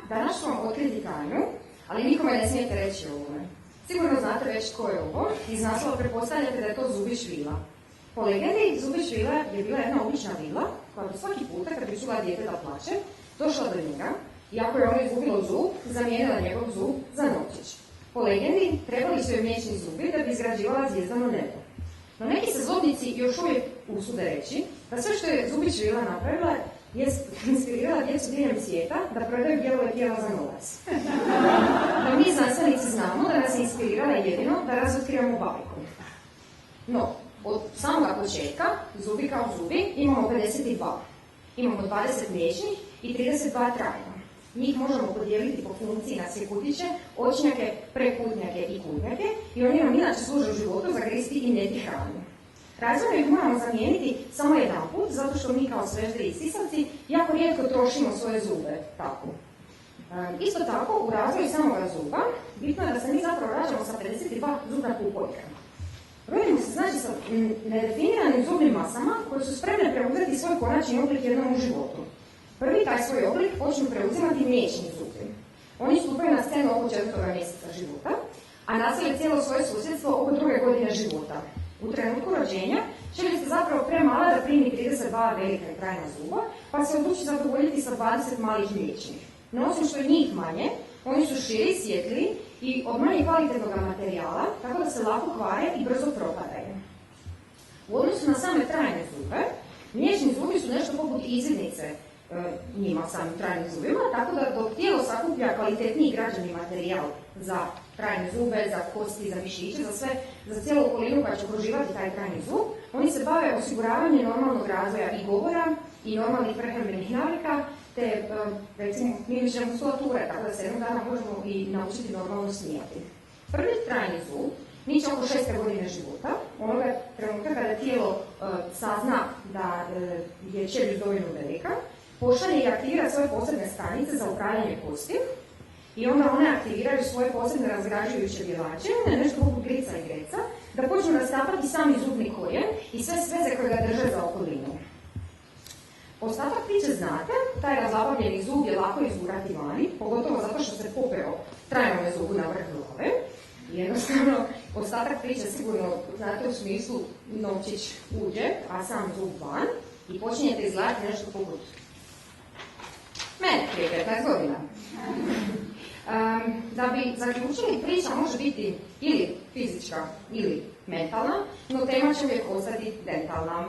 danas ću vam otkriti tajnu, ali nikome ne smijete reći ovome. Sigurno znate već tko je ovo, iz naslova pretpostavljate da je to Zubić vila. Po legendi, Zubić vila je bila jedna obična vila, koja bi svaki puta kad bi čula dijete da plače, došla do njega i ako je ono izgubilo zub, zamijenila njegov zub za novčić. Po legendi, trebali su joj mliječni zubi da bi izgrađivala zvijezdano nebo. No neki se zlobnici još uvijek usude reći da sve što je Zubić vila napravila je inspirirala djecu diljem svijeta da prodaju dijelove tijela za novac. No mi znanstvenici znamo da nas je inspirirala jedino da razotkrivamo bajku. No, od samoga početka, zubi kao zubi, imamo 52. Imamo 20 mliječnih i 32 trajna. Njih možemo podijeliti po funkciji na sve kutiće, očnjake, prekutnjake i kutnjake i oni nam inače služe u životu za gristi i mljeti hranu. Razvojno ih moramo zamijeniti samo jedan put, zato što mi kao svežde i sisavci jako rijetko trošimo svoje zube tako. Isto tako, u razvoju samoga zuba, bitno je da se mi zapravo rađamo sa 52 zubna pupoljka. Rodimo se znači sa nedefiniranim zubnim masama koje su spremne preuzeti svoj konačni oblik jednom u životu. Prvi taj svoj oblik počnu preuzimati mliječni zubi. Oni stupaju na scenu oko 4. mjeseca života, a nasile cijelo svoje susjedstvo oko 2. godine života. U trenutku rođenja čeljust je zapravo premala da primi 32 velika i trajna zuba, pa se odluči zadovoljiti sa 20 malih mliječnih. No osim što je njih manje, oni su širi, svjetliji i od manje kvalitetnog materijala, tako da se lako kvare i brzo propadaju. U odnosu na same trajne zube, mliječni zubi su nešto poput izvidnice njima samim trajnim zubima, tako da dok tijelo sakuplja kvalitetniji građevni materijal za trajne zube, za kosti, za mišiće, za cijelu okolinu koja će okruživati taj trajni zub, oni se bave osiguravanjem normalnog razvoja i govora i normalnih prehrambenih navika, te recimo mimične muskulature, tako da se jednog dana možemo i naučiti normalno smijati. Prvi trajni zub niče oko 6. godine života, onoga trenutka kada tijelo sazna da je čeljust dovoljno velika, pošalje i aktivira svoje posebne stanice za upravljanje kosti i onda one aktiviraju svoje posebne razgrađujuće djelače, nešto poput glica i greca, da počnu rastapati sami zubni korijen i sve sveze koje ga drže za okolinu. Ostatak priče znate, taj razlabavljeni zub je lako izgurati vani, pogotovo zato što se popeo trajnome zubu na vrh glave. Jednostavno, ostatak priče sigurno znate u smislu novčić uđe, a sam zub van i počinjete izgledati nešto poput mene prije 15 godina. Da bi zaključili, priča može biti ili fizička ili mentalna, no tema će uvijek ostati dentalna.